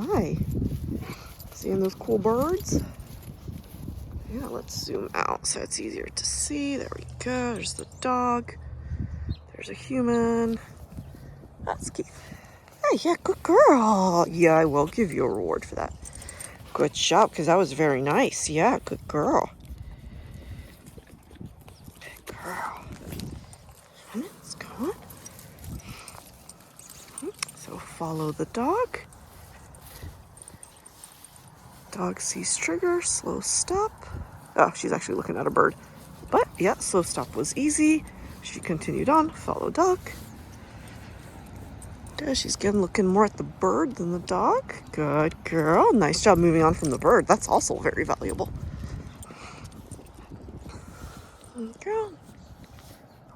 Hi. Seeing those cool birds? Yeah, let's zoom out so it's easier to see. There we go. There's the dog. There's a human. That's Keith. Hey, yeah, good girl. Yeah, I will give you a reward for that. Good job, because that was very nice. Yeah, good girl. Good girl. Let's go on. So follow the dog. Dog sees trigger, slow stop. Oh, she's actually looking at a bird. But yeah, slow stop was easy. She continued on, follow dog. Yeah, she's again looking more at the bird than the dog. Good girl. Nice job moving on from the bird. That's also very valuable. Good girl.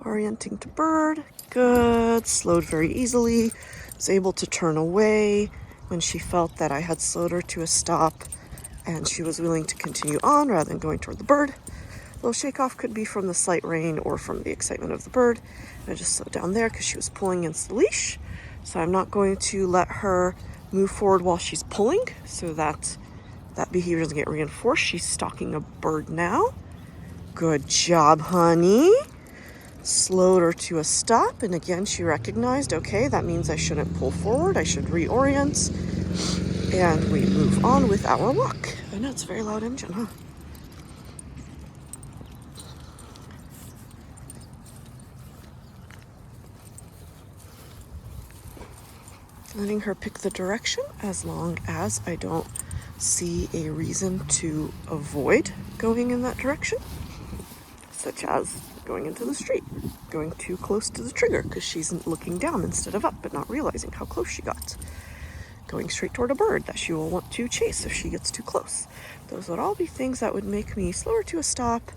Orienting to bird. Good. Slowed very easily. Was able to turn away when she felt that I had slowed her to a stop and she was willing to continue on rather than going toward the bird. A little shake off could be from the slight rain or from the excitement of the bird. And I just slowed down there because she was pulling against the leash. So I'm not going to let her move forward while she's pulling so that that behavior doesn't get reinforced. She's stalking a bird now. Good job, honey. Slowed her to a stop. And again, she recognized, okay, that means I shouldn't pull forward. I should reorient. And we move on with our walk. I know it's a very loud engine, huh? Letting her pick the direction as long as I don't see a reason to avoid going in that direction, such as going into the street, going too close to the trigger because she's looking down instead of up but not realizing how close she got, going straight toward a bird that she will want to chase if she gets too close. Those would all be things that would make me slow her to a stop,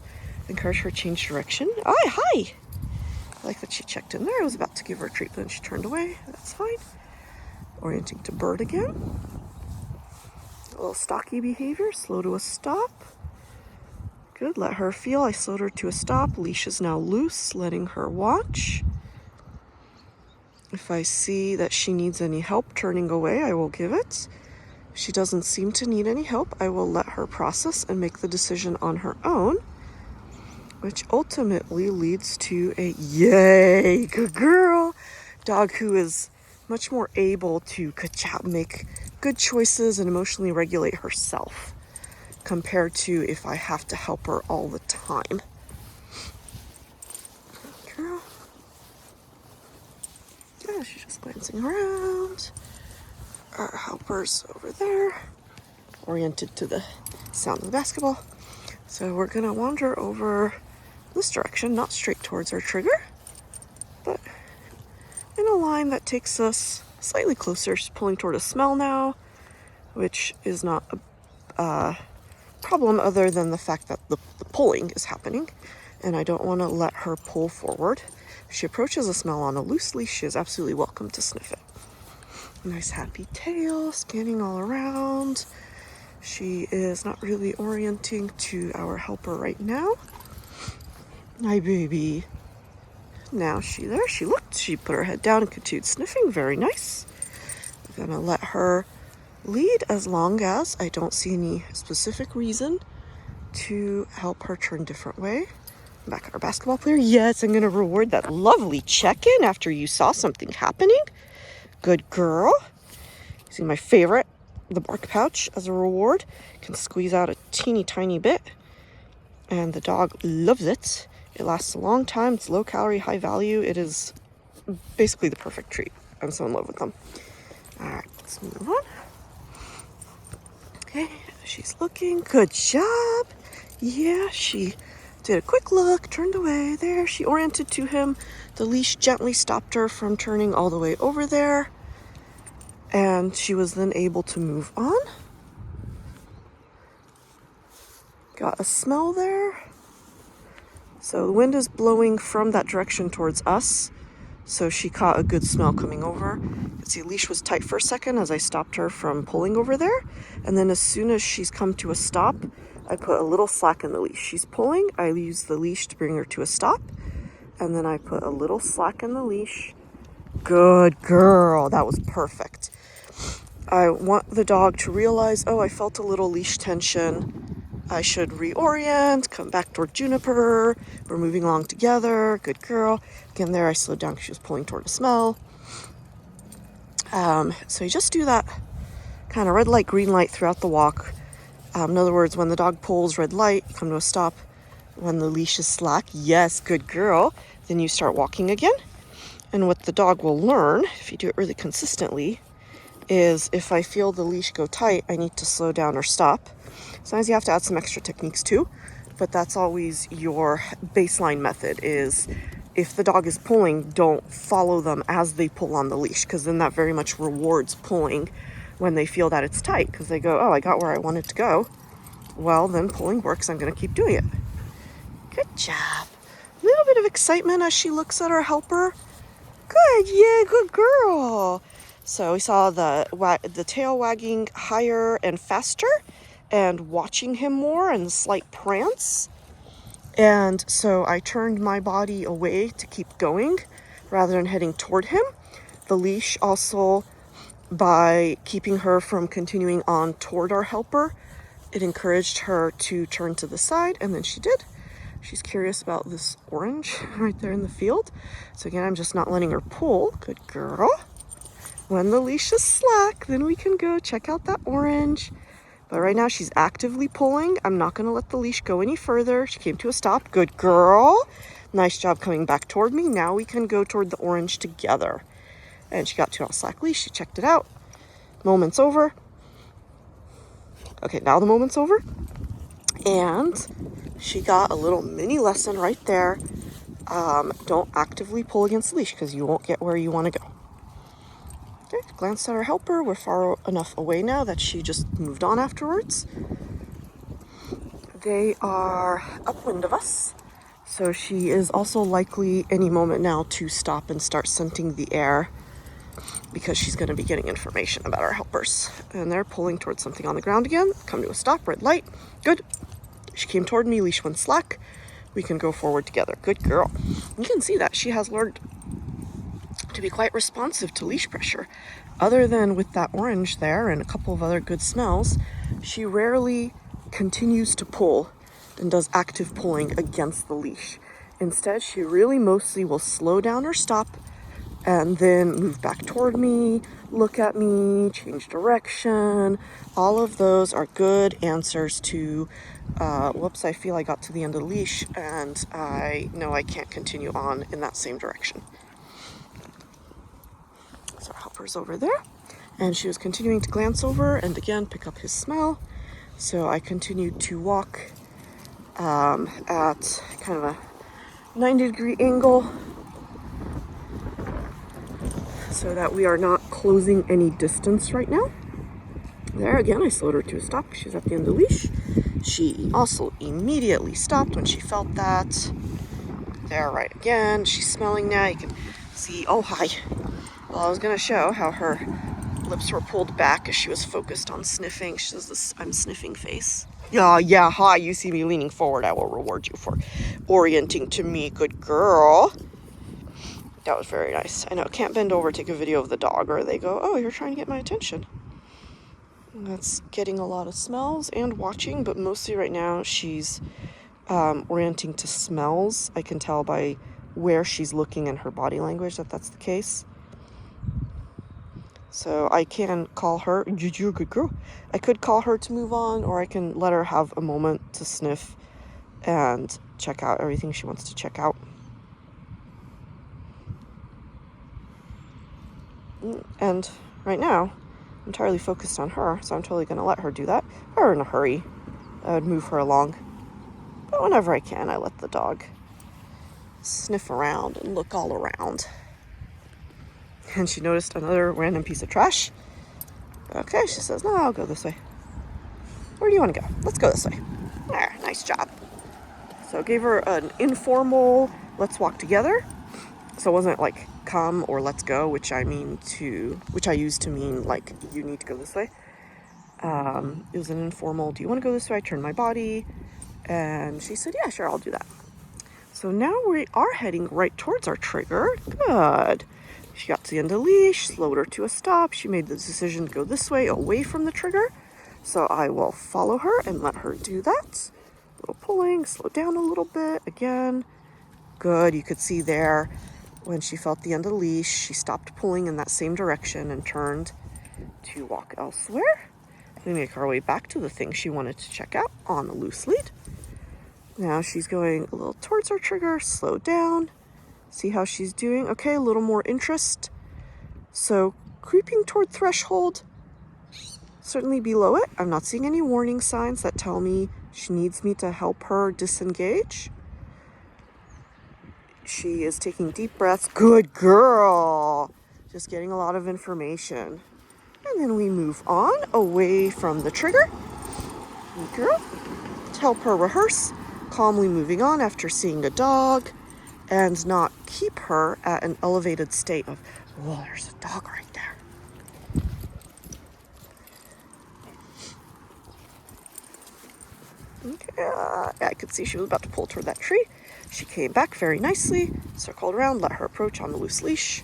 encourage her to change direction. Hi! I like that she checked in there. I was about to give her a treat, but then she turned away. That's fine. Orienting to bird again. A little stocky behavior, slow to a stop. Good, let her feel I slowed her to a stop. Leash is now loose, letting her watch. If I see that she needs any help turning away, I will give it. If she doesn't seem to need any help, I will let her process and make the decision on her own, which ultimately leads to a yay, good girl, dog who is much more able to make good choices and emotionally regulate herself compared to if I have to help her all the time. Good girl. Yeah, she's just glancing around. Our helper's over there, oriented to the sound of the basketball. So we're gonna wander over this direction, not straight towards our trigger, but in a line that takes us slightly closer. She's pulling toward a smell now, which is not a problem other than the fact that the pulling is happening, and I don't want to let her pull forward. If she approaches a smell on a loose leash, she is absolutely welcome to sniff it. Nice happy tail, scanning all around. She is not really orienting to our helper right now. Hi, baby. Now she looked, she put her head down and continued sniffing. Very nice. I'm gonna let her lead as long as I don't see any specific reason to help her turn different way. Back at our basketball player. Yes, I'm gonna reward that lovely check-in after you saw something happening. Good girl. See my favorite, the bark pouch as a reward. Can squeeze out a teeny tiny bit. And the dog loves it. It lasts a long time. It's low calorie, high value. It is basically the perfect treat. I'm so in love with them. All right, let's move on. Okay, she's looking. Good job. Yeah, she did a quick look, turned away. There, she oriented to him. The leash gently stopped her from turning all the way over there. And she was then able to move on. Got a smell there. So the wind is blowing from that direction towards us. So she caught a good smell coming over. You can see leash was tight for a second as I stopped her from pulling over there. And then as soon as she's come to a stop, I put a little slack in the leash. She's pulling, I use the leash to bring her to a stop. And then I put a little slack in the leash. Good girl, that was perfect. I want the dog to realize, oh, I felt a little leash tension. I should reorient, come back toward Juniper. We're moving along together. Good girl. Again, there I slowed down because she was pulling toward a smell. So you just do that kind of red light, green light throughout the walk. In other words, when the dog pulls red light, you come to a stop. When the leash is slack, yes, good girl, then you start walking again. And what the dog will learn, if you do it really consistently, is if I feel the leash go tight, I need to slow down or stop. Sometimes you have to add some extra techniques too, but that's always your baseline method is if the dog is pulling, don't follow them as they pull on the leash, because then that very much rewards pulling when they feel that it's tight, because they go, oh, I got where I wanted to go. Well, then pulling works. I'm going to keep doing it. Good job. A little bit of excitement as she looks at her helper. Good, yeah, good girl. So we saw the tail wagging higher and faster and watching him more and slight prance. And so I turned my body away to keep going rather than heading toward him. The leash also, by keeping her from continuing on toward our helper, it encouraged her to turn to the side, and then she did. She's curious about this orange right there in the field. So again, I'm just not letting her pull. Good girl. When the leash is slack, then we can go check out that orange. But right now she's actively pulling. I'm not going to let the leash go any further. She came to a stop. Good girl. Nice job coming back toward me. Now we can go toward the orange together. And she got to a slack leash. She checked it out. Moment's over. Okay, now the moment's over. And she got a little mini lesson right there. Don't actively pull against the leash because you won't get where you want to go. Okay, glanced at her helper. We're far enough away now that she just moved on afterwards. They are upwind of us. So she is also likely any moment now to stop and start scenting the air because she's going to be getting information about our helpers. And they're pulling towards something on the ground again. Come to a stop, red light. Good. She came toward me, leash went slack. We can go forward together. Good girl. You can see that she has learned to be quite responsive to leash pressure. Other than with that orange there and a couple of other good smells, she rarely continues to pull and does active pulling against the leash. Instead, she really mostly will slow down or stop and then move back toward me, look at me, change direction. All of those are good answers to, whoops, I feel I got to the end of the leash and I know I can't continue on in that same direction. So our helper's over there, and she was continuing to glance over and again pick up his smell. So I continued to walk at kind of a 90-degree angle so that we are not closing any distance right now. There again, I slowed her to a stop. She's at the end of the leash. She also immediately stopped when she felt that. There, right again. She's smelling now. You can see, oh, hi. Well, I was going to show how her lips were pulled back as she was focused on sniffing. She does this I'm sniffing face. Yeah, hi, you see me leaning forward. I will reward you for orienting to me. Good girl. That was very nice. I know, can't bend over, take a video of the dog, or they go, oh, you're trying to get my attention. And that's getting a lot of smells and watching, but mostly right now she's orienting to smells. I can tell by where she's looking and her body language that that's the case. So I can call her, you're a good girl. I could call her to move on, or I can let her have a moment to sniff and check out everything she wants to check out. And right now, I'm entirely focused on her, so I'm totally going to let her do that. If I were in a hurry, I would move her along. But whenever I can, I let the dog sniff around and look all around. And she noticed another random piece of trash. Okay, she says, no, I'll go this way. Where do you want to go? Let's go this way. There, nice job. So I gave her an informal, let's walk together. So it wasn't like come or let's go, which I use to mean like you need to go this way. It was an informal, do you want to go this way? I turned my body. And she said, yeah, sure, I'll do that. So now we are heading right towards our trigger. Good. She got to the end of the leash, slowed her to a stop. She made the decision to go this way, away from the trigger. So I will follow her and let her do that. A little pulling, slow down a little bit. Again, good. You could see there when she felt the end of the leash, she stopped pulling in that same direction and turned to walk elsewhere. We make our way back to the thing she wanted to check out on the loose lead. Now she's going a little towards our trigger, slow down. See how she's doing? Okay, a little more interest. So creeping toward threshold, certainly below it. I'm not seeing any warning signs that tell me she needs me to help her disengage. She is taking deep breaths. Good girl. Just getting a lot of information. And then we move on away from the trigger. Good girl. To help her rehearse, calmly moving on after seeing a dog, and not keep her at an elevated state of, oh, there's a dog right there. Okay, I could see she was about to pull toward that tree. She came back very nicely, circled around, let her approach on the loose leash.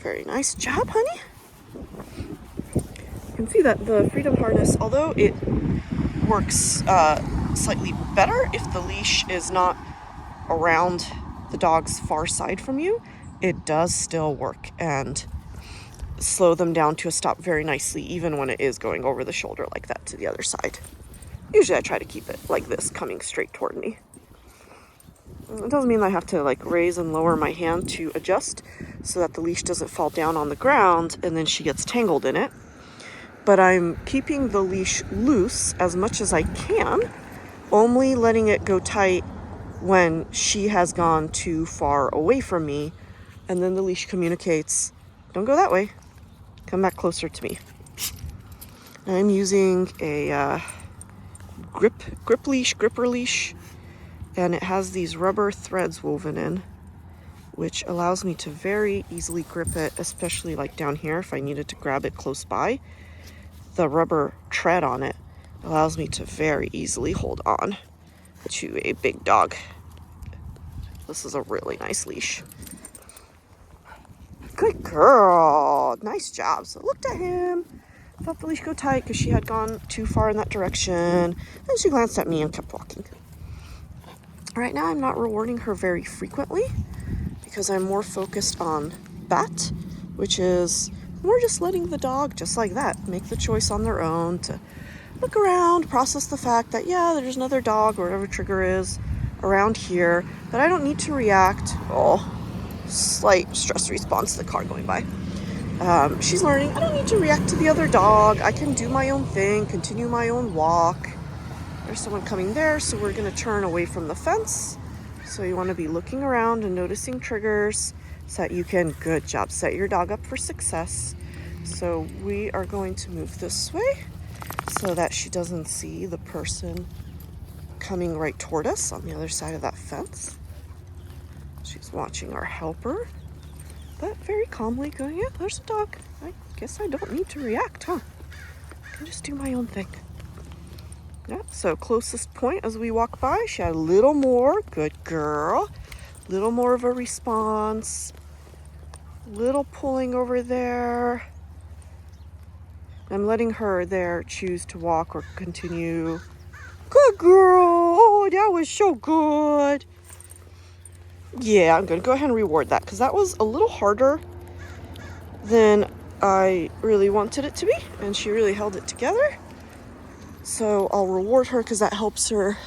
Very nice job, honey. You can see that the freedom harness, although it works slightly better if the leash is not around the dog's far side from you, it does still work and slow them down to a stop very nicely, even when it is going over the shoulder like that to the other side. Usually I try to keep it like this, coming straight toward me. It doesn't mean I have to like raise and lower my hand to adjust so that the leash doesn't fall down on the ground and then she gets tangled in it. But I'm keeping the leash loose as much as I can, only letting it go tight when she has gone too far away from me, and then the leash communicates, don't go that way, come back closer to me. I'm using a gripper leash, and it has these rubber threads woven in, which allows me to very easily grip it, especially like down here if I needed to grab it close by. The rubber tread on it allows me to very easily hold on to a big dog. This is a really nice leash. Good girl. Nice job. So looked at him, felt the leash go tight because she had gone too far in that direction. Then she glanced at me and kept walking. Right now I'm not rewarding her very frequently because I'm more focused on bat, which is more just letting the dog, just like that, make the choice on their own to look around, process the fact that, yeah, there's another dog or whatever trigger is around here, but I don't need to react. Oh, slight stress response to the car going by. She's learning, I don't need to react to the other dog. I can do my own thing, continue my own walk. There's someone coming there, so we're going to turn away from the fence. So you want to be looking around and noticing triggers so that you can, good job, set your dog up for success. So we are going to move this way so that she doesn't see the person coming right toward us on the other side of that fence. She's watching our helper, but very calmly going, yeah, there's a dog. I guess I don't need to react, huh? I can just do my own thing. Yeah, so closest point as we walk by, she had a little more, good girl, little more of a response, little pulling over there. I'm letting her there choose to walk or continue. Good girl, oh, that was so good. Yeah, I'm gonna go ahead and reward that because that was a little harder than I really wanted it to be, and she really held it together. So I'll reward her because that helps her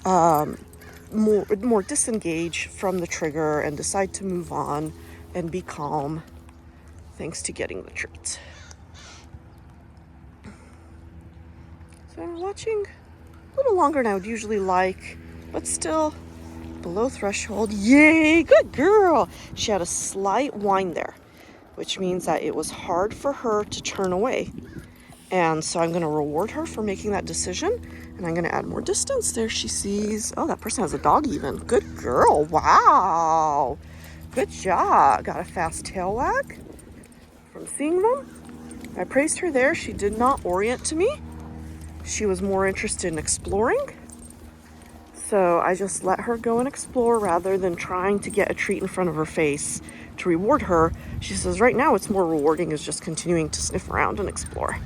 more disengage from the trigger and decide to move on and be calm thanks to getting the treat. So I'm watching a little longer than I would usually like, but still below threshold. Yay, good girl. She had a slight whine there, which means that it was hard for her to turn away. And so I'm going to reward her for making that decision. And I'm going to add more distance. There she sees, oh, that person has a dog even. Good girl. Wow. Good job. Got a fast tail wag from seeing them. I praised her there. She did not orient to me. She was more interested in exploring. So I just let her go and explore rather than trying to get a treat in front of her face, to reward her. She says right now it's more rewarding is just continuing to sniff around and explore.